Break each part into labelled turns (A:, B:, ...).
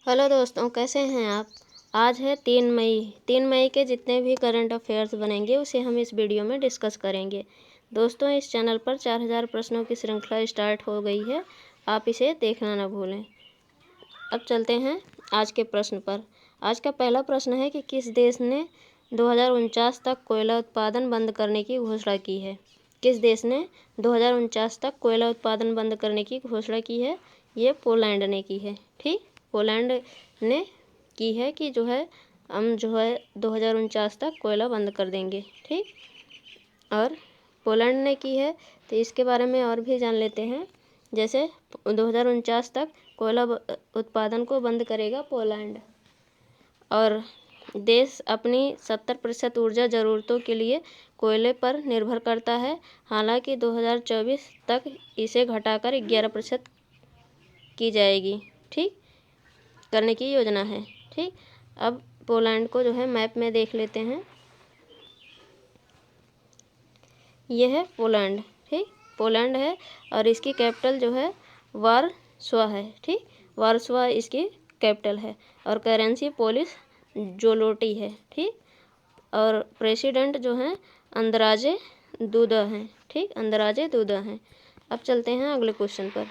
A: Hello दोस्तों, कैसे हैं आप। आज है 3 मई। 3 मई के जितने भी करंट अफेयर्स बनेंगे उसे हम इस वीडियो में डिस्कस करेंगे। दोस्तों, इस चैनल पर 4000 प्रश्नों की श्रृंखला स्टार्ट हो गई है, आप इसे देखना ना भूलें। अब चलते हैं आज के प्रश्न पर। आज का पहला प्रश्न है कि किस देश ने 2049 तक कोयला उत्पादन बंद करने की घोषणा की है। किस देश ने 2049 तक कोयला उत्पादन बंद करने की घोषणा की है। ये पोलैंड ने की है। ठीक, पोलैंड ने की है कि हम 2049 तक कोयला बंद कर देंगे। ठीक, और पोलैंड ने की है तो इसके बारे में और भी जान लेते हैं। जैसे 2049 तक कोयला उत्पादन को बंद करेगा पोलैंड, और देश अपनी 70% ऊर्जा ज़रूरतों के लिए कोयले पर निर्भर करता है। हालांकि 2024 तक इसे घटाकर 11% की जाएगी। ठीक, करने की योजना है। ठीक, अब पोलैंड को मैप में देख लेते हैं। यह है पोलैंड। ठीक, पोलैंड है और इसकी कैपिटल वार्सोवा है। ठीक, वार्सोवा इसकी कैपिटल है और करेंसी पोलिश जोलोटी है। ठीक, और प्रेसिडेंट अंद्राजे दूदा हैं। ठीक, अंद्राजे दूदा हैं। अब चलते हैं अगले क्वेश्चन पर।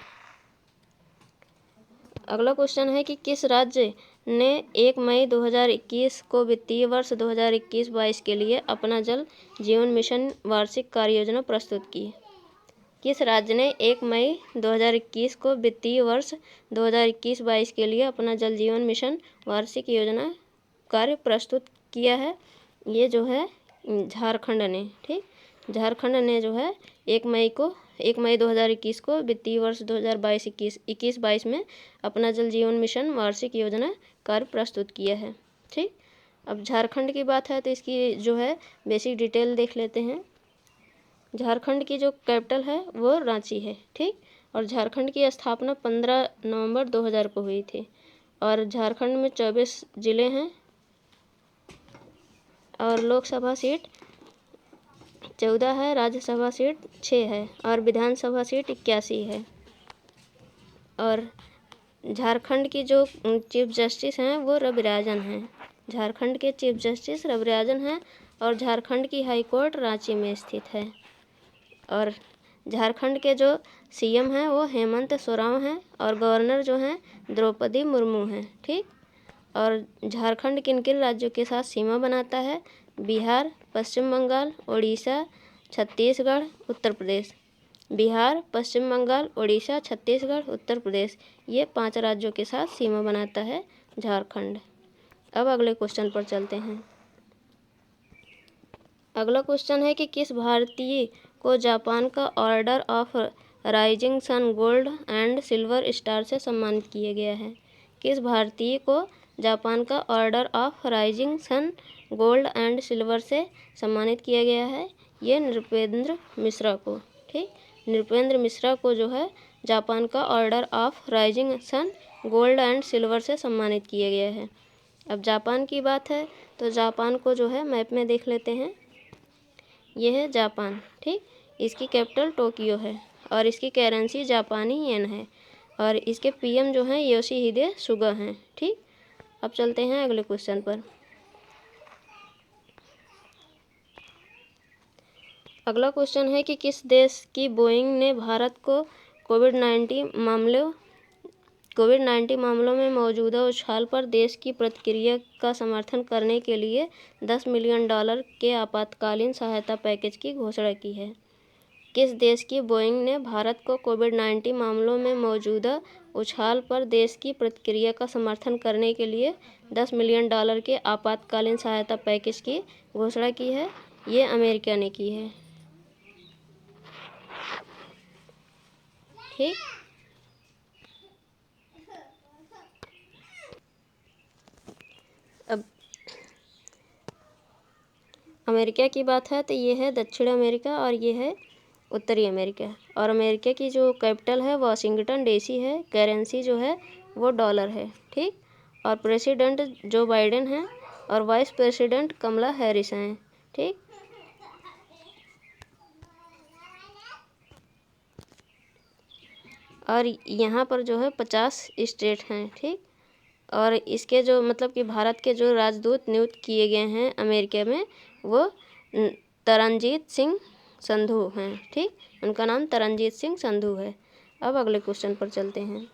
A: अगला क्वेश्चन है कि किस राज्य ने 1 मई 2021 को वित्तीय वर्ष 2021-22 के लिए अपना जल जीवन मिशन वार्षिक कार्ययोजना प्रस्तुत की। किस राज्य ने 1 मई 2021 को वित्तीय वर्ष 2021-22 के लिए अपना जल जीवन मिशन वार्षिक योजना कार्य प्रस्तुत किया है। ये झारखंड ने। ठीक, झारखंड ने 1 मई 2021 को वित्तीय वर्ष 2022-21 में अपना जल जीवन मिशन वार्षिक योजना कार्य प्रस्तुत किया है। ठीक, अब झारखंड की बात है तो इसकी बेसिक डिटेल देख लेते हैं। झारखंड की जो कैपिटल है वो रांची है। ठीक, और झारखंड की स्थापना 15 नवंबर 2000 को हुई थी और झारखंड में 24 जिले हैं और लोकसभा सीट 14 है, राज्यसभा सीट 6 है और विधानसभा सीट 81 है। और झारखंड की जो चीफ जस्टिस हैं वो रविराजन हैं। झारखंड के चीफ जस्टिस रविराजन हैं और झारखंड की हाई कोर्ट रांची में स्थित है। और झारखंड के जो सीएम हैं वो हेमंत सोरेन हैं और गवर्नर हैं द्रौपदी मुर्मू हैं। ठीक, और झारखंड किन किन राज्यों के साथ सीमा बनाता है। बिहार, पश्चिम बंगाल, उड़ीसा, छत्तीसगढ़, उत्तर प्रदेश। बिहार, पश्चिम बंगाल, उड़ीसा, छत्तीसगढ़, उत्तर प्रदेश, ये 5 राज्यों के साथ सीमा बनाता है झारखंड। अब अगले क्वेश्चन पर चलते हैं। अगला क्वेश्चन है कि किस भारतीय को जापान का order of rising sun gold and silver star से सम्मानित किया गया है। किस भारतीय को जापान का order of rising sun gold and silver से सम्मानित किया गया है। ये नृपेंद्र मिश्रा को। ठीक, नृपेंद्र मिश्रा को जापान का order of rising sun gold and silver से सम्मानित किया गया है। अब जापान की बात है तो जापान को मैप में देख लेते हैं। यह है जापान। ठीक, इसकी कैपिटल टोक्यो है और इसकी करेंसी जापानी येन है और इसके पीएम योशिहिदे सुगा हैं। ठीक, अब चलते हैं अगले क्वेश्चन पर। अगला क्वेश्चन है कि किस देश की बोइंग ने भारत को कोविड-19 मामलों में मौजूदा उछाल पर देश की प्रतिक्रिया का समर्थन करने के लिए $10 मिलियन के आपातकालीन सहायता पैकेज की घोषणा की है। किस देश की बोइंग ने भारत को कोविड-19 मामलों में मौजूदा उछाल पर देश की प्रतिक्रिया का समर्थन करने के लिए $10 मिलियन के आपातकालीन सहायता पैकेज की घोषणा की है। ये अमेरिका ने की है। ठीक, अब अमेरिका की बात है तो ये है दक्षिण अमेरिका और ये है उत्तरी अमेरिका। और अमेरिका की जो कैपिटल है वाशिंगटन डीसी है। करेंसी वो डॉलर है। ठीक, और प्रेसिडेंट जो बाइडेन है और वाइस प्रेसिडेंट कमला हैरिस हैं। ठीक, और यहाँ पर 50 स्टेट हैं। ठीक, और इसके जो मतलब कि भारत के जो राजदूत नियुक्त किए गए हैं अमेरिका में वो तरनजीत सिंह संधू हैं। ठीक, उनका नाम तरनजीत सिंह संधू है। अब अगले क्वेश्चन पर चलते हैं।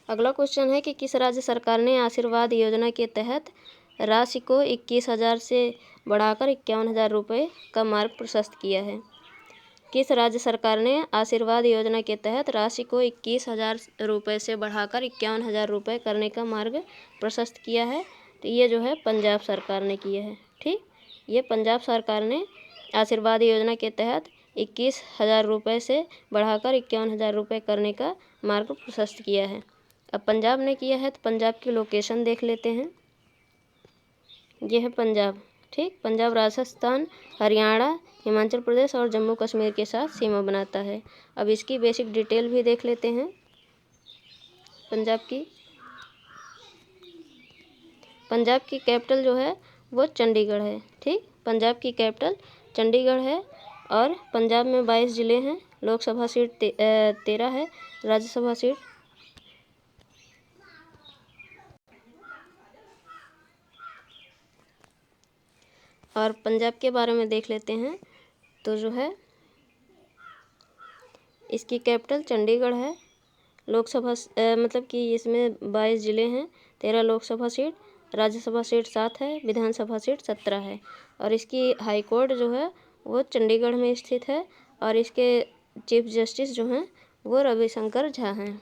A: अगला क्वेश्चन है कि किस राज्य सरकार ने आशीर्वाद योजना के तहत राशि को 21,000 से बढ़ाकर 51,000 रुपये का मार्ग प्रशस्त किया है? किस राज्य सरकार ने आशीर्वाद योजना के तहत राशि को 21,000 रुपये से बढ़ाकर 51,000 रुपये करने का मार्ग प्रशस्त किया है? तो ये जो है पंजाब सरकार ने किया है। ठीक, ये पंजाब सरकार ने आशीर्वाद योजना के तहत 21,000 रुपये से बढ़ाकर 51,000 रुपये करने का मार्ग प्रशस्त किया है। अब पंजाब ने किया है तो पंजाब की लोकेशन देख लेते हैं। यह है पंजाब। ठीक, पंजाब राजस्थान, हरियाणा, हिमाचल प्रदेश और जम्मू कश्मीर के साथ सीमा बनाता है। अब इसकी बेसिक डिटेल भी देख लेते हैं पंजाब की। पंजाब की कैपिटल जो है वो चंडीगढ़ है। ठीक, पंजाब की कैपिटल चंडीगढ़ है और पंजाब में 22 ज़िले हैं। लोकसभा सीट 13 है, राज्यसभा सीट और पंजाब के बारे में देख लेते हैं तो जो है इसकी कैपिटल चंडीगढ़ है। लोकसभा मतलब कि इसमें 22 ज़िले हैं, 13 लोकसभा सीट, राज्यसभा सीट 7 है, विधानसभा सीट 17 है और इसकी हाई कोर्ट जो है वो चंडीगढ़ में स्थित है और इसके चीफ जस्टिस जो हैं वो रविशंकर झा हैं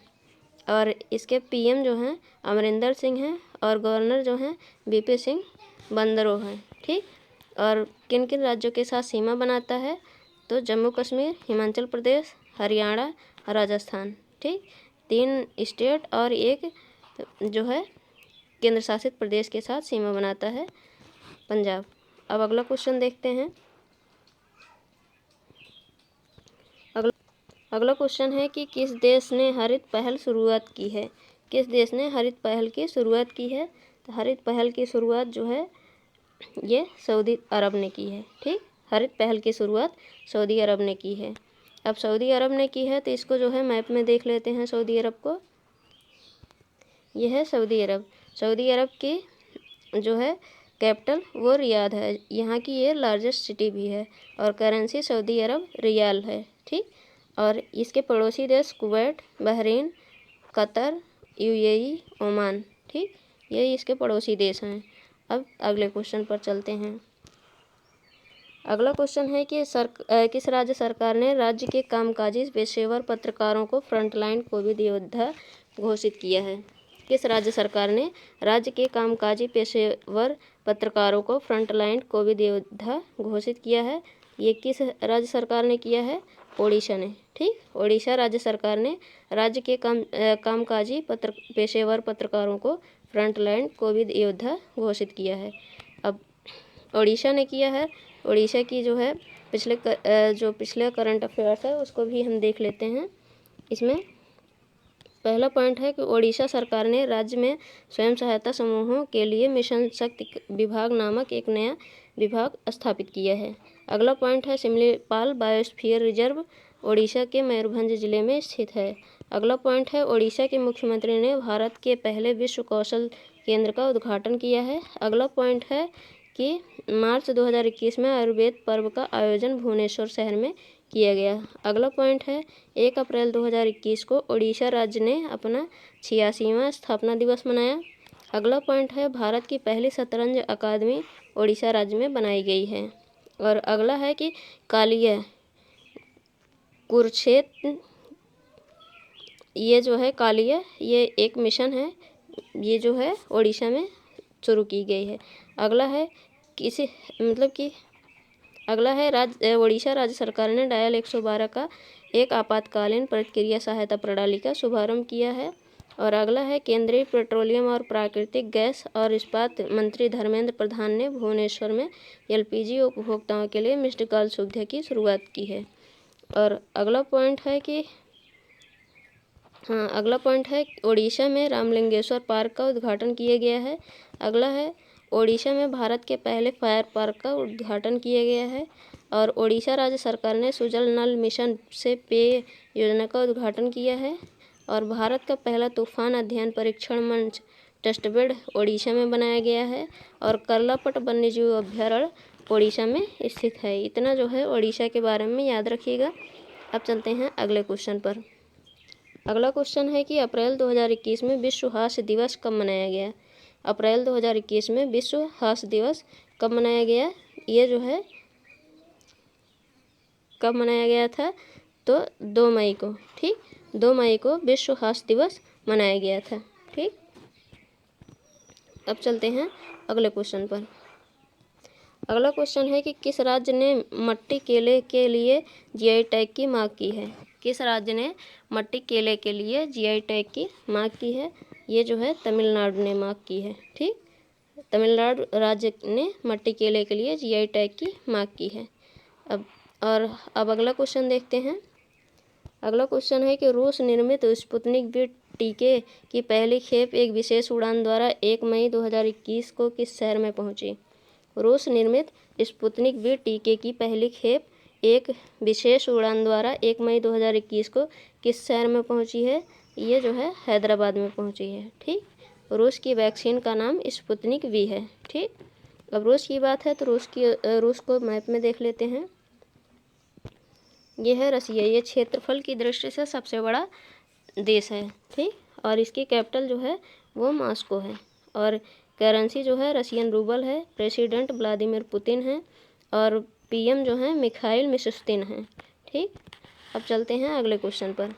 A: और इसके पीएम जो हैं अमरिंदर सिंह हैं और गवर्नर जो हैं वीपी सिंह बंदरो हैं। ठीक, और किन किन राज्यों के साथ सीमा बनाता है तो जम्मू कश्मीर, हिमाचल प्रदेश, हरियाणा, राजस्थान। ठीक, 3 स्टेट और एक जो है केंद्र शासित प्रदेश के साथ सीमा बनाता है पंजाब। अब अगला क्वेश्चन देखते हैं। अगला क्वेश्चन है कि किस देश ने हरित पहल शुरुआत की है? किस देश ने हरित पहल की शुरुआत की है? तो हरित पहल की शुरुआत जो है ये सऊदी अरब ने की है। ठीक, हरित पहल की शुरुआत सऊदी अरब ने की है। अब सऊदी अरब ने की है तो इसको जो है मैप में देख लेते हैं सऊदी अरब को। यह है सऊदी अरब। सऊदी अरब की जो है कैपिटल वो रियाद है। यहाँ की ये लार्जेस्ट सिटी भी है और करेंसी सऊदी अरब रियाल है। ठीक, और इसके पड़ोसी देश Kuwait, Bahrain, Qatar, UAE, Oman. ठीक, ये इसके पड़ोसी देश हैं। अब अगले क्वेश्चन पर चलते हैं। अगला क्वेश्चन है कि किस राज्य सरकार ने राज्य के कामकाजी पेशेवर पत्रकारों को फ्रंटलाइन कोविड योद्धा घोषित किया है? किस राज्य सरकार ने राज्य के कामकाजी पेशेवर पत्रकारों को फ्रंटलाइन कोविड योद्धा घोषित किया है? ये किस राज्य सरकार ने किया है? ओडिशा ने। ठीक, ओडिशा राज्य सरकार ने राज्य के कामकाजी पेशेवर पत्रकारों को फ्रंटलाइन कोविड योद्धा घोषित किया है। अब ओडिशा ने किया है। ओडिशा की जो है पिछले करंट अफेयर्स है उसको भी हम देख लेते हैं। इसमें पहला पॉइंट है कि ओडिशा सरकार ने राज्य में स्वयं सहायता समूहों के लिए मिशन शक्ति विभाग नामक एक नया विभाग स्थापित किया है। अगला पॉइंट है सिमलीपाल बायोस्फीयर रिजर्व ओडिशा के मयूरभंज जिले में स्थित है। अगला पॉइंट है ओडिशा के मुख्यमंत्री ने भारत के पहले विश्व कौशल केंद्र का उद्घाटन किया है। अगला पॉइंट है कि मार्च 2021 में आयुर्वेद पर्व का आयोजन भुवनेश्वर शहर में किया गया। अगला पॉइंट है 1 अप्रैल 2021 को ओडिशा राज्य ने अपना 86वां स्थापना दिवस मनाया। अगला पॉइंट है भारत की पहली शतरंज अकादमी ओडिशा राज्य में बनाई गई है। और अगला है कि कालिया कुरुक्षेत्र, ये जो है कालिया ये एक मिशन है, ये जो है ओडिशा में शुरू की गई है। अगला है ओडिशा राज्य सरकार ने डायल 112 का एक आपातकालीन प्रतिक्रिया सहायता प्रणाली का शुभारंभ किया है। और अगला है केंद्रीय पेट्रोलियम और प्राकृतिक गैस और इस्पात मंत्री धर्मेंद्र प्रधान ने भुवनेश्वर में एलपीजी उपभोक्ताओं के लिए मिस्ड कॉल सुविधा की शुरुआत की है। और अगला पॉइंट है ओडिशा में रामलिंगेश्वर पार्क का उद्घाटन किया गया है। अगला है ओडिशा में भारत के पहले फायर पार्क का उद्घाटन किया गया है। और ओडिशा राज्य सरकार ने सुजल नल मिशन से पेय योजना का उद्घाटन किया है। और भारत का पहला तूफान अध्ययन परीक्षण मंच टेस्टबेड ओडिशा में बनाया गया है। और कर्लापट वन्यजीव अभ्यारण्य ओडिशा में स्थित है। इतना जो है ओडिशा के बारे में याद रखिएगा। अब चलते हैं अगले क्वेश्चन पर। अगला क्वेश्चन है कि अप्रैल 2021 में विश्व हास्य दिवस कब मनाया गया। अप्रैल 2021 में विश्व हास्य दिवस कब मनाया गया। ये जो है कब मनाया गया था, तो 2 मई को। ठीक, 2 मई को विश्व हास्य दिवस मनाया गया था। ठीक, अब चलते हैं अगले क्वेश्चन पर। अगला क्वेश्चन है कि किस राज्य ने मट्टी केले के लिए जीआई टैग की मांग की है। किस राज्य ने मट्टी केले के लिए जीआई टैग की मांग की है। ये जो है तमिलनाडु ने मांग की है। ठीक, तमिलनाडु राज्य ने मट्टी केले के लिए जीआई टैग की मांग की है। अब अगला क्वेश्चन देखते हैं। अगला क्वेश्चन है कि रूस निर्मित स्पुतनिक वी टीके की पहली खेप एक विशेष उड़ान द्वारा 1 मई 2021 को किस शहर में पहुंची। रूस निर्मित स्पुतनिक वी टीके की पहली खेप एक विशेष उड़ान द्वारा 1 मई 2021 को किस शहर में पहुंची है। ये जो है हैदराबाद में पहुंची है। ठीक, रूस की वैक्सीन का नाम स्पुतनिक वी है। ठीक, अब रूस की बात है तो रूस को मैप में देख लेते हैं। ये है रसिया। ये क्षेत्रफल की दृष्टि से सबसे बड़ा देश है। ठीक, और इसकी कैपिटल जो है वो मॉस्को है। और करेंसी जो है रशियन रूबल है। प्रेसिडेंट व्लादिमीर पुतिन है और पीएम जो है मिखाइल मिशुस्तिन है। ठीक, अब चलते हैं अगले क्वेश्चन पर।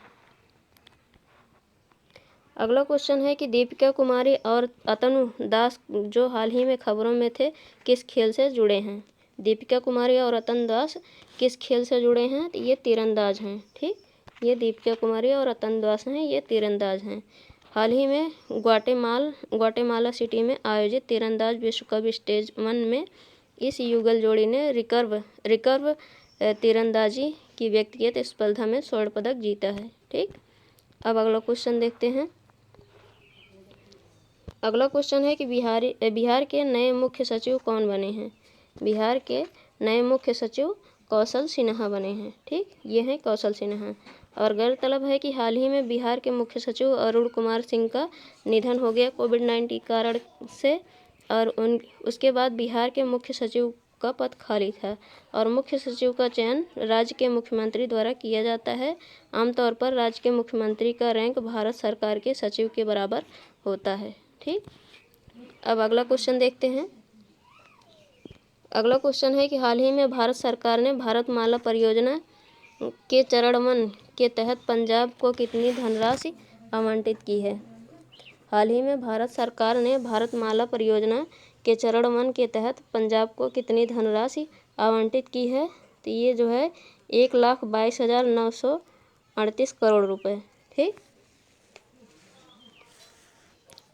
A: अगला क्वेश्चन है कि दीपिका कुमारी और अतनु दास जो हाल ही में खबरों में थे, किस खेल से जुड़े हैं। दीपिका कुमारी और अतनु दास किस खेल से जुड़े हैं। तो ये तीरंदाज हैं। ठीक, ये दीपिका कुमारी और अतनु दास हैं, ये तीरंदाज हैं। हाल ही में ग्वाटेमाला सिटी में आयोजित तीरंदाज विश्व कप स्टेज 1 में इस युगल जोड़ी ने रिकर्व तीरंदाजी की व्यक्तिगत स्पर्धा में स्वर्ण पदक जीता है। ठीक, अब अगला क्वेश्चन देखते हैं। अगला क्वेश्चन है कि बिहार के नए मुख्य सचिव कौन बने हैं। बिहार के नए मुख्य सचिव कौशल सिन्हा बने हैं। ठीक, ये हैं कौशल सिन्हा। और गौरतलब है कि हाल ही में बिहार के मुख्य सचिव अरुण कुमार सिंह का निधन हो गया कोविड-19 कारण से। और उसके बाद बिहार के मुख्य सचिव का पद खाली था। और मुख्य सचिव का चयन राज्य के मुख्यमंत्री द्वारा किया जाता है। आमतौर पर राज्य के मुख्यमंत्री का रैंक भारत सरकार के सचिव के बराबर होता है। ठीक, अब अगला क्वेश्चन देखते हैं। अगला क्वेश्चन है कि हाल ही में भारत सरकार ने भारतमाला परियोजना के चरण 1 के तहत पंजाब को कितनी धनराशि आवंटित की है। हाल ही में भारत सरकार ने भारतमाला परियोजना के चरण 1 के तहत पंजाब को कितनी धनराशि आवंटित की है। तो ये जो है 1,22,938 करोड़ रुपए। ठीक,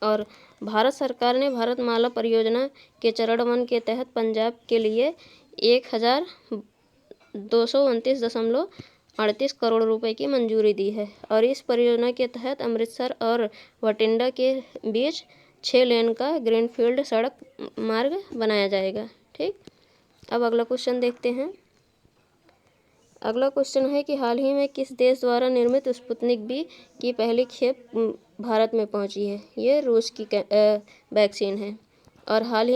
A: और भारत सरकार ने भारतमाला परियोजना के चरण 1 के तहत पंजाब के लिए 1,229.38 करोड़ रुपए की मंजूरी दी है। और इस परियोजना के तहत अमृतसर और बठिंडा के बीच 6 लेन का ग्रीनफील्ड सड़क मार्ग बनाया जाएगा। ठीक, अब अगला क्वेश्चन देखते हैं। अगला क्वेश्चन है कि हाल ही में किस देश द्वारा निर्मित स्पुतनिक वी की पहली खेप भारत में पहुंची है। ये रूस की वैक्सीन है। और हाल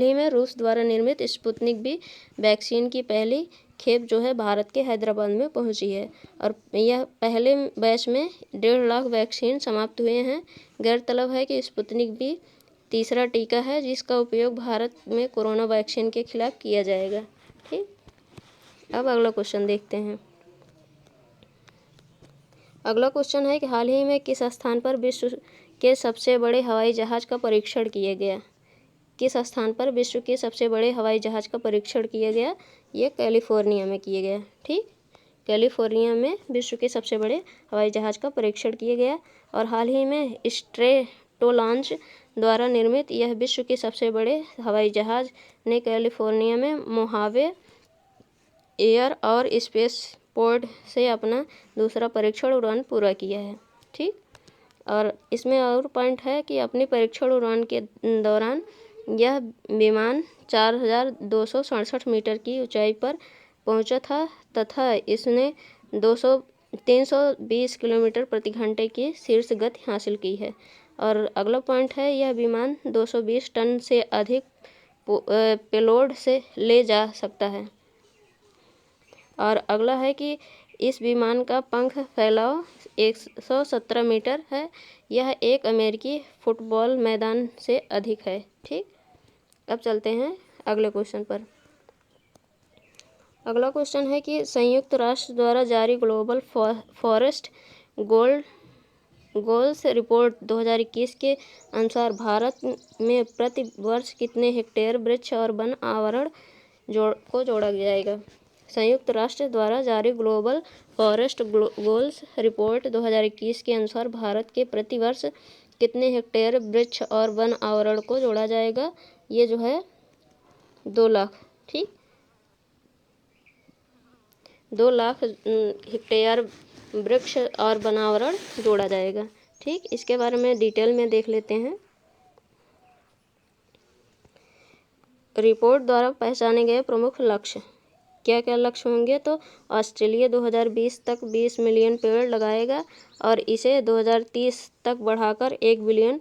A: ही में रूस द्वारा निर्मित स्पुतनिक वी वैक्सीन की पहली खेप जो है भारत के हैदराबाद में पहुंची है। और यह पहले बैच में 1.5 लाख वैक्सीन समाप्त हुए हैं। गौरतलब है कि स्पुतनिक वी तीसरा टीका है जिसका उपयोग भारत में कोरोना वैक्सीन के खिलाफ किया जाएगा। ठीक, अब अगला क्वेश्चन देखते हैं। अगला क्वेश्चन है कि हाल ही में किस स्थान पर विश्व के सबसे बड़े हवाई जहाज का परीक्षण किया गया। किस स्थान पर विश्व के सबसे बड़े हवाई जहाज का परीक्षण किया गया। ये कैलिफोर्निया में किया गया। ठीक, कैलिफोर्निया में विश्व के सबसे बड़े हवाई जहाज का परीक्षण किया गया। और हाल ही में स्ट्रेटोलॉन्च द्वारा निर्मित यह विश्व के सबसे बड़े हवाई जहाज ने कैलिफोर्निया में मोहावे एयर और स्पेस पोर्ट से अपना दूसरा परीक्षण उड़ान पूरा किया है। ठीक, और इसमें और पॉइंट है कि अपनी परीक्षण उड़ान के दौरान यह विमान 4,267 मीटर की ऊंचाई पर पहुंचा था तथा इसने 320 किलोमीटर प्रति घंटे की शीर्ष गति हासिल की है। और अगला पॉइंट है, यह विमान 220 टन से अधिक पेलोड से ले जा सकता है। और अगला है कि इस विमान का पंख फैलाव 117 मीटर है। यह एक अमेरिकी फुटबॉल मैदान से अधिक है। ठीक, अब चलते हैं अगले क्वेश्चन पर। अगला क्वेश्चन है कि संयुक्त राष्ट्र द्वारा जारी ग्लोबल फॉरेस्ट गोल्स रिपोर्ट 2021 के अनुसार भारत में प्रति वर्ष कितने हेक्टेयर वृक्ष और वन आवरण को जोड़ा जाएगा। संयुक्त राष्ट्र द्वारा जारी ग्लोबल फॉरेस्ट गोल्स रिपोर्ट 2021 के अनुसार भारत के प्रति वर्ष कितने हेक्टेयर वृक्ष और वन आवरण को जोड़ा जाएगा। ये जो है 2 लाख। ठीक, 2 लाख हेक्टेयर वृक्ष और वनावरण जोड़ा जाएगा। ठीक, इसके बारे में डिटेल में देख लेते हैं। रिपोर्ट द्वारा पहचाने गए प्रमुख लक्ष्य, क्या क्या लक्ष्य होंगे, तो ऑस्ट्रेलिया 2020 तक 20 मिलियन पेड़ लगाएगा और इसे 2030 तक बढ़ाकर 1 बिलियन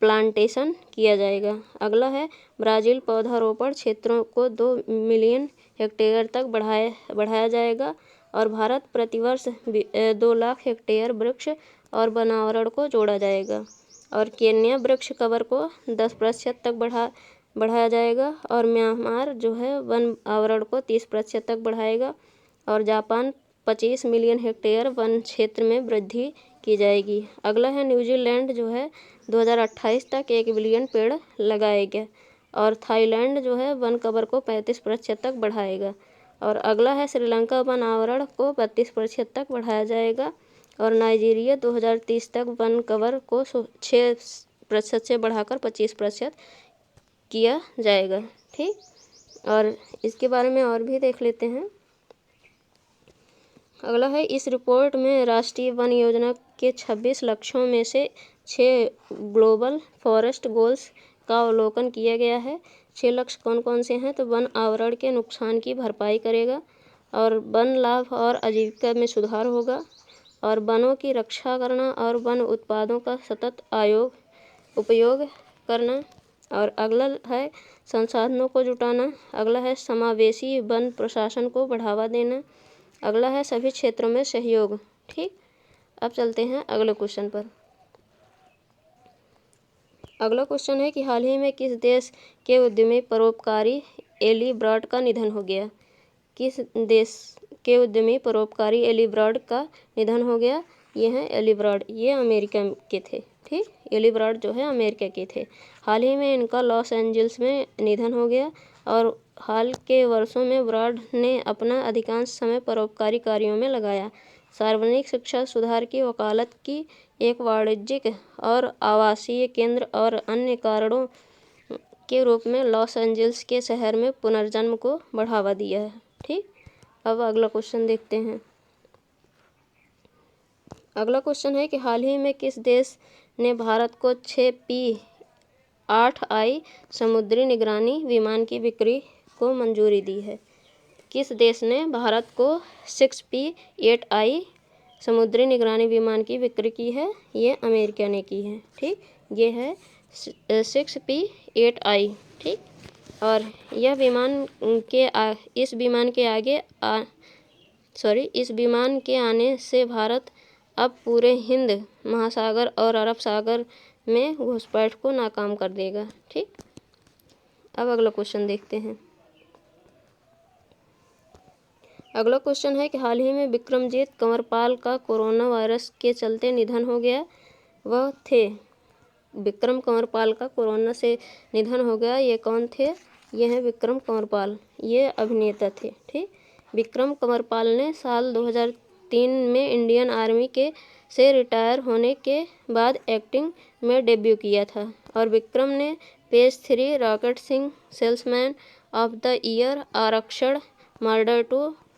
A: प्लांटेशन किया जाएगा। अगला है, ब्राज़ील पौधारोपण क्षेत्रों को 2 मिलियन हेक्टेयर तक बढ़ाया जाएगा। और भारत प्रतिवर्ष 2 लाख हेक्टेयर वृक्ष और वनावरण को जोड़ा जाएगा। और केन्या वृक्ष कवर को 10% तक बढ़ाया जाएगा। और म्यांमार जो है वन आवरण को 30% तक बढ़ाएगा। और जापान 25 मिलियन हेक्टेयर वन क्षेत्र में वृद्धि की जाएगी। अगला है, न्यूजीलैंड जो है 2028 तक 1 बिलियन पेड़ लगाएगा। और थाईलैंड जो है वन कवर को 35% तक बढ़ाएगा। और अगला है, श्रीलंका वन आवरण को 32% तक बढ़ाया जाएगा। और नाइजीरिया 2030 तक वन कवर को 6% से बढ़ाकर 25% किया जाएगा। ठीक, और इसके बारे में और भी देख लेते हैं। अगला है, इस रिपोर्ट में राष्ट्रीय वन योजना के 26 लक्ष्यों में से 6 ग्लोबल फॉरेस्ट गोल्स का अवलोकन किया गया है। 6 लक्ष्य कौन कौन से हैं, तो वन आवरण के नुकसान की भरपाई करेगा, और वन लाभ और आजीविका में सुधार होगा, और वनों की रक्षा करना, और वन उत्पादों का सतत उपयोग करना। और अगला है, संसाधनों को जुटाना। अगला है, समावेशी वन प्रशासन को बढ़ावा देना। अगला है, सभी क्षेत्रों में सहयोग। ठीक, अब चलते हैं अगले क्वेश्चन पर। अगला क्वेश्चन है कि हाल ही में किस देश के उद्यमी परोपकारी एली ब्रॉड का निधन हो गया। किस देश के उद्यमी परोपकारी एली ब्रॉड का निधन हो गया। ये हैं एली ब्रॉड, ये अमेरिका के थे। ठीक, एली ब्रॉड जो है अमेरिका के थे। हाल ही में इनका लॉस एंजल्स में निधन हो गया। और हाल के वर्षों में ब्रॉड ने अपना अधिकांश समय परोपकारी कार्यों में लगाया। सार्वजनिक शिक्षा सुधार की वकालत की, एक वाणिज्यिक और आवासीय केंद्र, और अन्य कारणों के रूप में लॉस एंजल्स के शहर में पुनर्जन्म को बढ़ावा दिया है। ठीक, अब अगला क्वेश्चन देखते हैं। अगला क्वेश्चन है कि हाल ही में किस देश ने भारत को 6P-8I समुद्री निगरानी विमान की बिक्री को मंजूरी दी है। किस देश ने भारत को 6P-8I समुद्री निगरानी विमान की बिक्री की है। ये अमेरिका ने की है। ठीक, ये है 6P-8I। ठीक, और यह इस विमान के आने से भारत अब पूरे हिंद महासागर और अरब सागर में घुसपैठ को नाकाम कर देगा। ठीक, अब अगला क्वेश्चन देखते हैं। अगला क्वेश्चन है कि हाल ही में विक्रमजीत कंवरपाल का कोरोना वायरस के चलते निधन हो गया। वह थे, विक्रम कंवरपाल का कोरोना से निधन हो गया। ये कौन थे, ये हैं विक्रम कंवरपाल, ये अभिनेता थे। ठीक, विक्रम कंवरपाल ने साल 2003 में इंडियन आर्मी से रिटायर होने के बाद एक्टिंग में डेब्यू किया था। और विक्रम ने page 3, rocket Singh, salesman of the year, आरक्षण, मर्डर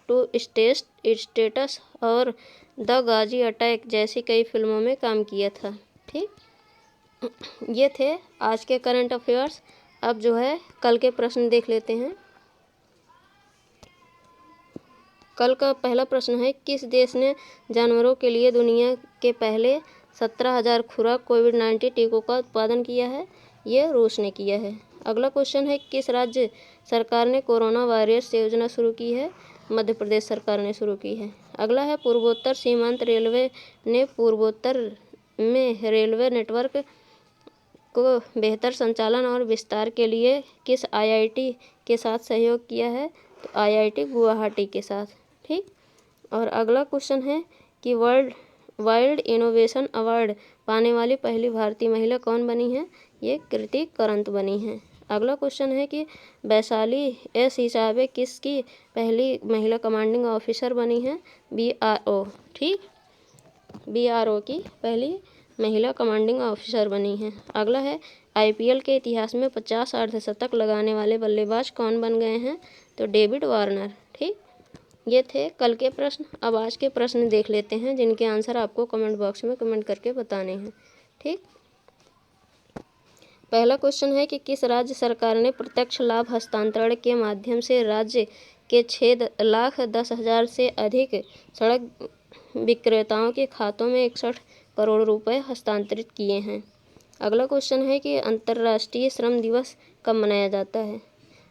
A: टू स्टेटस और द गाजी अटैक जैसी कई फिल्मों में काम किया था। ठीक, ये थे आज के करंट अफेयर्स। अब जो है कल के प्रश्न देख लेते हैं। कल का पहला प्रश्न है, किस देश ने जानवरों के लिए दुनिया के पहले 17,000 खुराक कोविड-19 टीकों का उत्पादन किया है? ये रूस ने किया है। अगला क्वेश्चन है, किस राज्य सरकार ने कोरोना वॉरियर्स योजना शुरू की है? मध्य प्रदेश सरकार ने शुरू की है। अगला है, पूर्वोत्तर सीमांत रेलवे ने पूर्वोत्तर में रेलवे नेटवर्क को बेहतर संचालन और विस्तार के लिए किस IIT के साथ सहयोग किया है? तो IIT गुवाहाटी के साथ। ठीक। और अगला क्वेश्चन है कि वाइल्ड इनोवेशन अवार्ड पाने वाली पहली भारतीय महिला कौन बनी है? ये कृति करंत बनी है। अगला क्वेश्चन है कि वैशाली एस हिसाबे किसकी पहली महिला कमांडिंग ऑफिसर बनी है? BRO। ठीक, BRO की पहली महिला कमांडिंग ऑफिसर बनी है। अगला है, IPL के इतिहास में 50 अर्धशतक लगाने वाले बल्लेबाज कौन बन गए हैं? तो डेविड वार्नर। ठीक, ये थे कल के प्रश्न। अब आज के प्रश्न देख लेते हैं, जिनके आंसर आपको कमेंट बॉक्स में कमेंट करके बताने हैं। ठीक, पहला क्वेश्चन है कि किस राज्य सरकार ने प्रत्यक्ष लाभ हस्तांतरण के माध्यम से राज्य के 6,10,000 से अधिक सड़क विक्रेताओं के खातों में 61 करोड़ रुपए हस्तांतरित किए हैं? अगला क्वेश्चन है कि अंतर्राष्ट्रीय श्रम दिवस कब मनाया जाता है?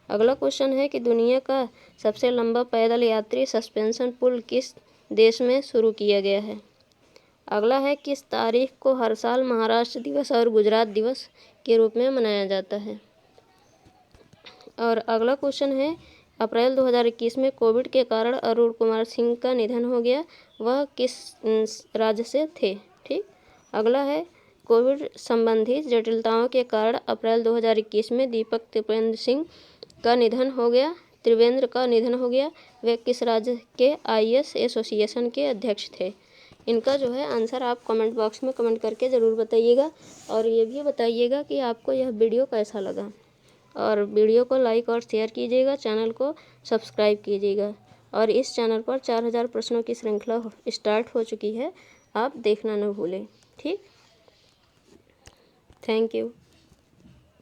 A: अगला क्वेश्चन है कि दुनिया का सबसे लंबा पैदल यात्री सस्पेंशन पुल किस देश में शुरू किया गया है? अगला है, किस तारीख को हर साल महाराष्ट्र दिवस और गुजरात दिवस के रूप में मनाया जाता है? और अगला क्वेश्चन है, अप्रैल 2021 में कोविड के कारण अरुण कुमार सिंह का निधन हो गया, वह किस राज्य से थे? ठीक। अगला है, कोविड संबंधी जटिलताओं के कारण अप्रैल 2021 में दीपक त्रिवेंद्र सिंह का निधन हो गया, वे किस राज्य के IAS एसोसिएशन के अध्यक्ष थे? इनका जो है आंसर आप कमेंट बॉक्स में कमेंट करके ज़रूर बताइएगा। और ये भी बताइएगा कि आपको यह वीडियो कैसा लगा, और वीडियो को लाइक और शेयर कीजिएगा, चैनल को सब्सक्राइब कीजिएगा। और इस चैनल पर 4000 प्रश्नों की श्रृंखला स्टार्ट हो चुकी है, आप देखना न भूलें। ठीक, थैंक यू।